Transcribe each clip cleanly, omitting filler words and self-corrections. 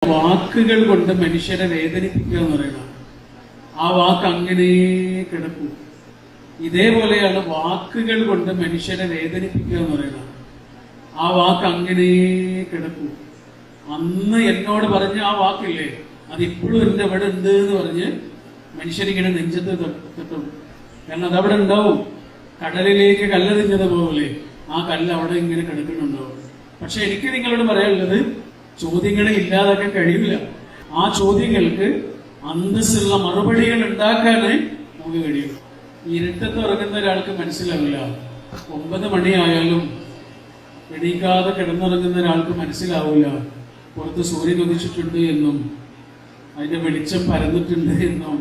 വാക്കുകൾ കൊണ്ട് മനുഷ്യരെ വേദനിപ്പിക്കുക എന്ന് പറയുന്നത്, ആ വാക്ക് അങ്ങനെ കിടക്കും. ഇതേപോലെയാണ് വാക്കുകൾ കൊണ്ട് മനുഷ്യരെ വേദനിപ്പിക്കുക എന്ന് പറയുന്നത്, ആ വാക്ക് അങ്ങനെ കിടക്കും. അന്ന് എന്നോട് പറഞ്ഞ ആ വാക്കില്ലേ, അതിപ്പോഴും എൻ്റെ അവിടെ ഉണ്ട് എന്ന് പറഞ്ഞ് മനുഷ്യരിങ്ങനെ നെഞ്ചത്ത് തട്ടും. കാരണം അതവിടെ ഉണ്ടാവും. കടലിലേക്ക് കല്ലെറിഞ്ഞത് പോലെ ആ കല്ല് അവിടെ ഇങ്ങനെ കിടക്കുന്നുണ്ടാവും. പക്ഷെ എനിക്ക് നിങ്ങളോട് പറയാനുള്ളത്, ചോദ്യങ്ങളെ ഇല്ലാതാക്കാൻ കഴിയില്ല. ആ ചോദ്യങ്ങൾക്ക് അന്തസ്സുള്ള മറുപടികൾ ഉണ്ടാക്കാനേ നമുക്ക് കഴിയും. ഇരുട്ടത്ത് ഉറങ്ങുന്ന ഒരാൾക്ക് മനസ്സിലാവില്ല. 9 മണിയായാലും എണീക്കാതെ കിടന്നുറങ്ങുന്ന ഒരാൾക്ക് മനസ്സിലാവില്ല പുറത്ത് സൂര്യൻ ഉദിച്ചിട്ടുണ്ട് എന്നും അതിന്റെ വെളിച്ചം പരന്നിട്ടുണ്ട് എന്നും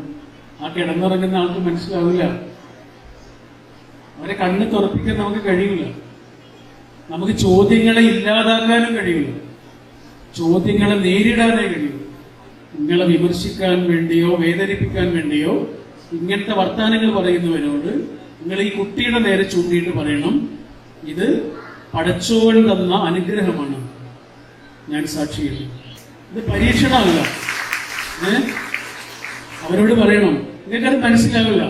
ആ കിടന്നുറങ്ങുന്ന ആൾക്ക് മനസ്സിലാവില്ല. അവരെ കണ്ണ് തുറപ്പിക്കാൻ നമുക്ക് കഴിയില്ല. നമുക്ക് ചോദ്യങ്ങളെ ഇല്ലാതാക്കാനും കഴിയില്ല. ചോദ്യങ്ങളെ നേരിടാനേ കഴിയൂ. നിങ്ങളെ വിമർശിക്കാൻ വേണ്ടിയോ വേദനിപ്പിക്കാൻ വേണ്ടിയോ ഇങ്ങനത്തെ വർത്താനങ്ങൾ പറയുന്നവരോട് നിങ്ങൾ ഈ കുട്ടിയുടെ നേരെ ചൂണ്ടിയിട്ട് പറയണം, ഇത് പടച്ചോൻ തന്ന അനുഗ്രഹമാണ്, ഞാൻ സാക്ഷിയാണ്, ഇത് പരീക്ഷണമല്ല. അവരോട് പറയണം, നിങ്ങൾക്കത് മനസ്സിലാവില്ല.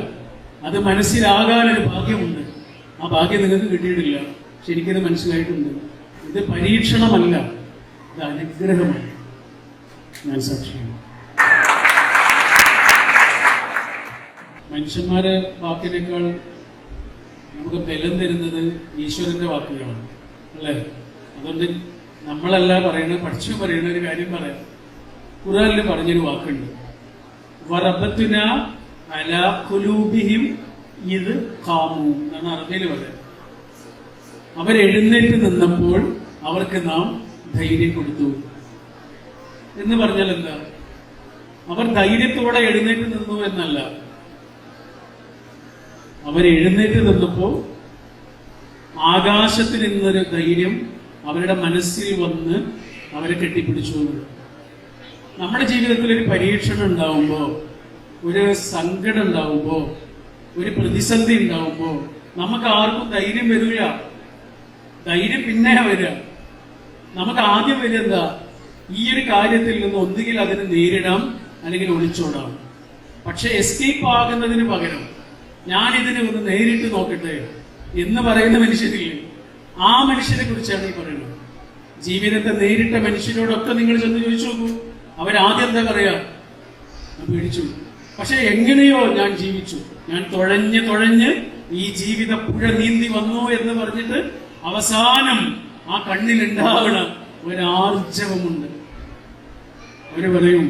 അത് മനസ്സിലാകാനൊരു ഭാഗ്യമുണ്ട്. ആ ഭാഗ്യം നിങ്ങൾക്ക് കിട്ടിയിട്ടില്ല. ശരിക്കത് മനസ്സിലായിട്ടുണ്ട്. ഇത് പരീക്ഷണമല്ല, ഇത് അനുഗ്രഹമാണ്, ഞാൻ സാക്ഷിയാണ്. മനുഷ്യന്മാരെ വാക്കിനേക്കാൾ നമുക്ക് ബലം തരുന്നത് ഈശ്വരന്റെ വാക്കുകളാണ്, അല്ലേ? അതുകൊണ്ട് നമ്മളല്ല പറയുന്നത്, പഠിച്ചു പറയുന്ന ഒരു കാര്യം പറയാം. ഖുർആനിൽ പറഞ്ഞൊരു വാക്കുണ്ട്, വറബത്തുന അലാ ഖുലൂബിഹിം ഇദ് ഖാമു എന്നാണ് അറബിയിൽ പറയുന്നത്. അവരെഴുന്നേറ്റ് നിന്നപ്പോൾ അവർക്ക് നാം ധൈര്യം കൊടുത്തു എന്ന് പറഞ്ഞാൽ എന്താ? അവർ ധൈര്യത്തോടെ എഴുന്നേറ്റ് നിന്നു എന്നല്ല. അവരെഴുന്നേറ്റ് നിന്നപ്പോൾ ആകാശത്തിൽ നിന്നൊരു ധൈര്യം അവരുടെ മനസ്സിൽ വന്ന് അവരെ കെട്ടിപ്പിടിച്ചു. നമ്മുടെ ജീവിതത്തിൽ ഒരു പരീക്ഷണം ഉണ്ടാവുമ്പോ, ഒരു സങ്കടം ഉണ്ടാവുമ്പോ, ഒരു പ്രതിസന്ധി ഉണ്ടാവുമ്പോ നമുക്ക് ആർക്കും ധൈര്യം വരില്ല. ധൈര്യം പിന്നെ വരിക. നമുക്ക് ആദ്യം വരിക എന്താ? ഈ ഒരു കാര്യത്തിൽ നിന്ന് ഒന്നുകിൽ അതിനെ നേരിടാം, അല്ലെങ്കിൽ ഒളിച്ചോടാം. പക്ഷെ എസ്കേപ്പ് ആകുന്നതിന് പകരം ഞാൻ ഇതിനെ ഒന്ന് നേരിട്ട് നോക്കട്ടെ എന്ന് പറയുന്ന മനുഷ്യരില്ലേ, ആ മനുഷ്യരെ കുറിച്ചാണ് ഈ പറയുന്നത്. ജീവിതത്തെ നേരിട്ട മനുഷ്യരോടൊക്കെ നിങ്ങൾ ചെന്ന് ചോദിച്ചു നോക്കൂ, അവരാദ്യം എന്താ പറയാ? പേടിച്ചു. പക്ഷെ എങ്ങനെയോ ഞാൻ ജീവിച്ചു, ഞാൻ തുഴഞ്ഞ് ഈ ജീവിത പുഴ നീന്തി വന്നു എന്ന് പറഞ്ഞിട്ട് അവസാനം ആ കണ്ണിലുണ്ടാവണ ഒരാർജവമുണ്ട്. അവര് പറയും,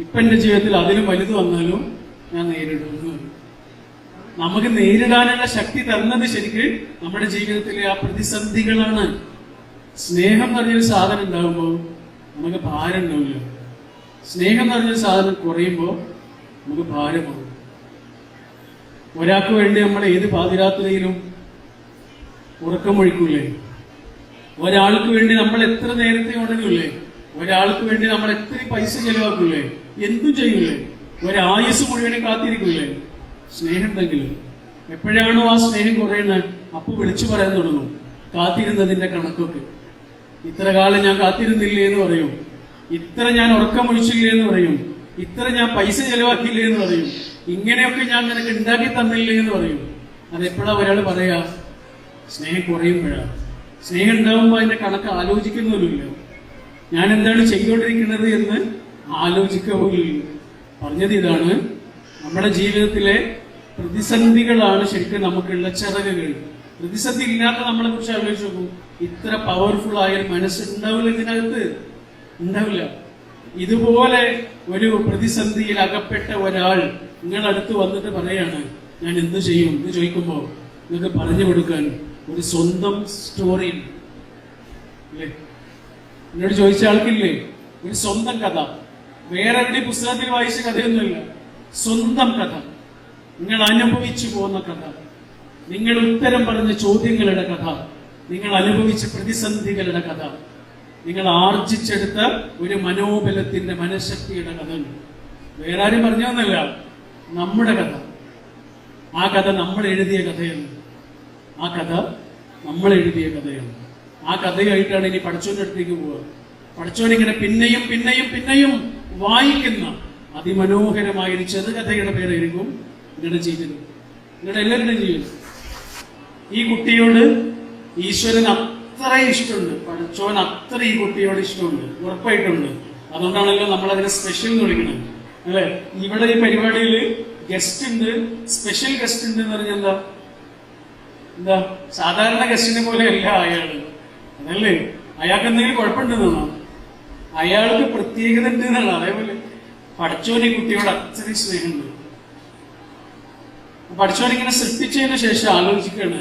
ഇപ്പൊ എന്റെ ജീവിതത്തിൽ അതിലും വലുത് വന്നാലും ഞാൻ നേരിടുന്നു. നമുക്ക് നേരിടാനുള്ള ശക്തി തരുന്നത് ശരിക്ക് നമ്മുടെ ജീവിതത്തിലെ ആ പ്രതിസന്ധികളാണ്. സ്നേഹം പറഞ്ഞൊരു സാധനം ഉണ്ടാകുമ്പോൾ നമുക്ക് ഭാരം ഉണ്ടാവില്ല. സ്നേഹം പറഞ്ഞൊരു സാധനം കുറയുമ്പോൾ നമുക്ക് ഭാരമാകും. ഒരാൾക്ക് വേണ്ടി നമ്മൾ ഏത് പാതിരാത്രിയിലും ഉറക്കമൊഴിക്കൂലേ? ഒരാൾക്ക് വേണ്ടി നമ്മൾ എത്ര നേരത്തെ ഉണരൂലേ? ഒരാൾക്ക് വേണ്ടി നമ്മൾ എത്ര പൈസ ചെലവാക്കൂലേ? എന്തും ചെയ്യൂലേ? ഒരായുസ് മുഴുവനും കാത്തിരിക്കൂലേ? സ്നേഹം ഉണ്ടെങ്കിലും എപ്പോഴാണോ ആ സ്നേഹം കുറയുന്നത്, അപ്പൊ വിളിച്ചു പറയാൻ തുടങ്ങും കാത്തിരുന്നതിന്റെ കണക്കൊക്കെ. ഇത്ര കാലം ഞാൻ കാത്തിരുന്നില്ലേ എന്ന് പറയും, ഇത്ര ഞാൻ ഉറക്കമൊഴിച്ചില്ലേ എന്ന് പറയും, ഇത്ര ഞാൻ പൈസ ചെലവാക്കിയില്ലേ എന്ന് പറയും, ഇങ്ങനെയൊക്കെ ഞാൻ നിനക്ക് ഉണ്ടാക്കി തന്നില്ലേ എന്ന് പറയും. അതെപ്പോഴാ ഒരാൾ പറയാ? സ്നേഹം കുറയുമ്പോഴാണ്. സ്നേഹം ഉണ്ടാകുമ്പോൾ അതിന്റെ കണക്ക് ആലോചിക്കുന്നില്ല. ഞാൻ എന്താണ് ചെയ്തുകൊണ്ടിരിക്കുന്നത് എന്ന് ആലോചിക്കുക പോലും. പറഞ്ഞത് ഇതാണ്, നമ്മുടെ ജീവിതത്തിലെ പ്രതിസന്ധികളാണ് ശരിക്കും നമുക്കുള്ള ചിറകുകൾ. പ്രതിസന്ധി ഇല്ലാത്ത നമ്മളെ കുറിച്ച് ആലോചിച്ച് നോക്കൂ. ഇത്ര പവർഫുൾ ആയ മനസ്സുണ്ടാവില്ല ഇതിനകത്ത്, ഉണ്ടാവില്ല. ഇതുപോലെ ഒരു പ്രതിസന്ധിയിൽ അകപ്പെട്ട ഒരാൾ നിങ്ങളടുത്ത് വന്നിട്ട് പറയാണ്, ഞാൻ എന്ത് ചെയ്യും എന്ന് ചോദിക്കുമ്പോൾ നിങ്ങൾക്ക് പറഞ്ഞു കൊടുക്കാൻ ഒരു സ്വന്തം സ്റ്റോറി അല്ലേ? എന്നോട് ചോദിച്ച ആൾക്കില്ലേ ഒരു സ്വന്തം കഥ? വേറെ എവിടെ പുസ്തകത്തിൽ വായിച്ച കഥയൊന്നുമില്ല, സ്വന്തം കഥ, നിങ്ങൾ അനുഭവിച്ചു പോകുന്ന കഥ, നിങ്ങൾ ഉത്തരം പറഞ്ഞ ചോദ്യങ്ങളുടെ കഥ, നിങ്ങൾ അനുഭവിച്ച പ്രതിസന്ധികളുടെ കഥ, നിങ്ങൾ ആർജിച്ചെടുത്ത ഒരു മനോബലത്തിന്റെ മനഃശക്തിയുടെ കഥ. വേറെ ആരും പറഞ്ഞൊന്നല്ല, നമ്മുടെ കഥ. ആ കഥ നമ്മൾ എഴുതിയ കഥയാണ്. ആ കഥ നമ്മൾ എഴുതിയ കഥയാണ്. ആ കഥയായിട്ടാണ് ഇനി പഠിച്ചവന്റെ അടുത്തേക്ക് പോവുക. പഠിച്ചോനിങ്ങനെ പിന്നെയും പിന്നെയും പിന്നെയും വായിക്കുന്ന അതിമനോഹരമായ ഒരു ചെറുകഥയുടെ പേരായിരിക്കും നിങ്ങളുടെ ജീവിതം, നിങ്ങളുടെ എല്ലാവരുടെയും ജീവിതം. ഈ കുട്ടിയോട് ഈശ്വരൻ അത്ര ഇഷ്ടമുണ്ട്, പഠിച്ചോൻ അത്ര ഈ കുട്ടിയോട് ഇഷ്ടമുണ്ട്, ഉറപ്പായിട്ടുണ്ട്. അതുകൊണ്ടാണല്ലോ നമ്മൾ അതിനെ സ്പെഷ്യൽ എന്ന് വിളിക്കുന്നത്, അല്ലെ? ഇവിടെ ഈ പരിപാടിയിൽ ഗസ്റ്റ് ഉണ്ട്, സ്പെഷ്യൽ ഗസ്റ്റ് ഉണ്ട് എന്ന് പറഞ്ഞാൽ എന്താ സാധാരണ ഗസ്റ്റിനെ പോലെ അല്ല അയാള്, അതല്ലേ? അയാൾക്ക് എന്തെങ്കിലും കുഴപ്പമുണ്ടെന്നാണോ? അയാൾക്ക് പ്രത്യേകത ഉണ്ട് എന്നാണ്. അതേപോലെ പഠിച്ചോൻ ഈ കുട്ടിയോട് അത്രയും സ്നേഹമുണ്ട്. പഠിച്ചോനിങ്ങനെ സൃഷ്ടിച്ചതിന് ശേഷം ആലോചിക്കാണ്,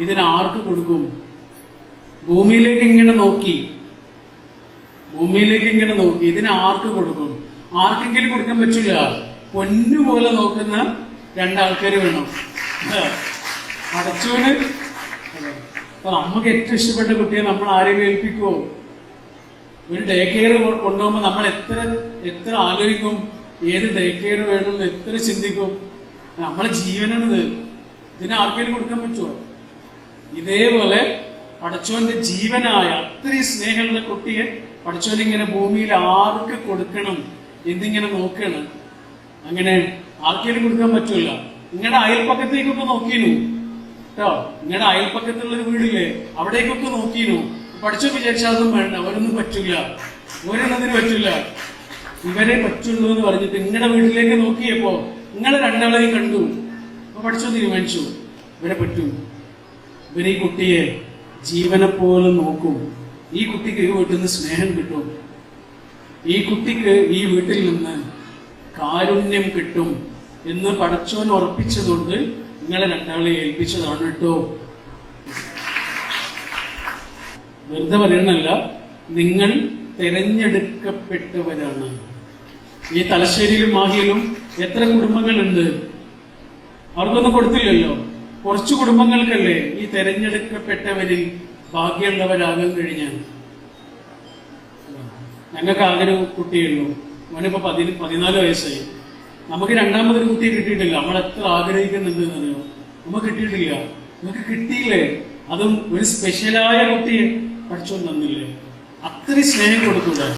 ഇതിന് ആർക്ക് കൊടുക്കും? ഭൂമിയിലേക്ക് ഇങ്ങനെ നോക്കി, ഇതിന് ആർക്ക് കൊടുക്കും? ആർക്കെങ്കിലും കൊടുക്കാൻ പറ്റില്ല. പൊന്നുപോലെ നോക്കുന്ന രണ്ടാൾക്കാർ വേണം. പഠിച്ചോന് അപ്പൊ നമുക്ക് ഏറ്റവും ഇഷ്ടപ്പെട്ട കുട്ടിയെ നമ്മൾ ആരെയും ഏൽപ്പിക്കുമോ? ഒരു ഡേ കെയർ കൊണ്ടുപോകുമ്പോൾ നമ്മൾ എത്ര ആലോചിക്കും, ഏത് ഡേ കെയർ വേണമെന്ന് എത്ര ചിന്തിക്കും. നമ്മളെ ജീവനാണിത്, ഇതിന് ആർക്കെങ്കിലും കൊടുക്കാൻ പറ്റുമോ? ഇതേപോലെ പഠിച്ചോന്റെ ജീവനായ അത്രയും സ്നേഹമുള്ള കുട്ടിയെ പഠിച്ചോനിങ്ങനെ ഭൂമിയിൽ ആർക്ക് കൊടുക്കണം എന്നിങ്ങനെ നോക്കണം. അങ്ങനെ ആർക്കെങ്കിലും കൊടുക്കാൻ പറ്റൂല. നിങ്ങളുടെ അയൽപ്പക്കത്തേക്കൊക്കെ നോക്കിനു കേട്ടോ, നിങ്ങളുടെ അയൽപ്പക്കത്തുള്ളൊരു വീടില്ലേ, അവിടേക്കൊക്കെ നോക്കിനു. പഠിച്ചോ വിചാരിച്ചാൽ അതൊന്നും വേണ്ട, അവരൊന്നും പറ്റില്ല, ഓരോന്നതിന് പറ്റില്ല, ഇവരെ പറ്റുള്ളൂ എന്ന് പറഞ്ഞിട്ട് നിങ്ങളുടെ വീട്ടിലേക്ക് നോക്കിയപ്പോ നിങ്ങളെ രണ്ടാളെയും കണ്ടു. അപ്പൊ പഠിച്ചോ തീരുമാനിച്ചു ഇവരെ പറ്റും, ഇവരെ ഈ കുട്ടിയെ ജീവനെ പോലെ നോക്കും, ഈ കുട്ടിക്ക് ഈ വീട്ടിൽ നിന്ന് സ്നേഹം കിട്ടും, ഈ കുട്ടിക്ക് ഈ വീട്ടിൽ നിന്ന് കാരുണ്യം കിട്ടും എന്ന് പഠിച്ചോൻ ഉറപ്പിച്ചതുകൊണ്ട് നിങ്ങളെ രണ്ടാളെ ഏൽപ്പിച്ചതാണ് കേട്ടോ. വെറുതെ പറയണല്ല, നിങ്ങൾ തെരഞ്ഞെടുക്കപ്പെട്ടവരാണ്. ഈ തലശ്ശേരിയിലും മാഹിയിലും എത്ര കുടുംബങ്ങളുണ്ട്? അവർക്കൊന്നും കൊടുത്തില്ലല്ലോ. കുറച്ചു കുടുംബങ്ങൾക്കല്ലേ ഈ തെരഞ്ഞെടുക്കപ്പെട്ടവരിൽ ഭാഗ്യമുള്ളവരാകാൻ കഴിഞ്ഞാൽ. ഞങ്ങൾക്ക് ആകെ ഒരു കുട്ടിയുള്ളൂ, അവനിപ്പോ 14 വയസ്സായി. നമുക്ക് രണ്ടാമതൊരു കുട്ടിയെ കിട്ടിയിട്ടില്ല. നമ്മൾ എത്ര ആഗ്രഹിക്കുന്നുണ്ട് എന്നറിയോ, നമുക്ക് കിട്ടിയിട്ടില്ല. നമുക്ക് കിട്ടിയില്ലേ? അതും ഒരു സ്പെഷ്യലായ കുട്ടിയെ പഠിച്ചോണ്ട് തന്നില്ലേ? അത്രയും സ്നേഹം കൊടുക്കൂടെ?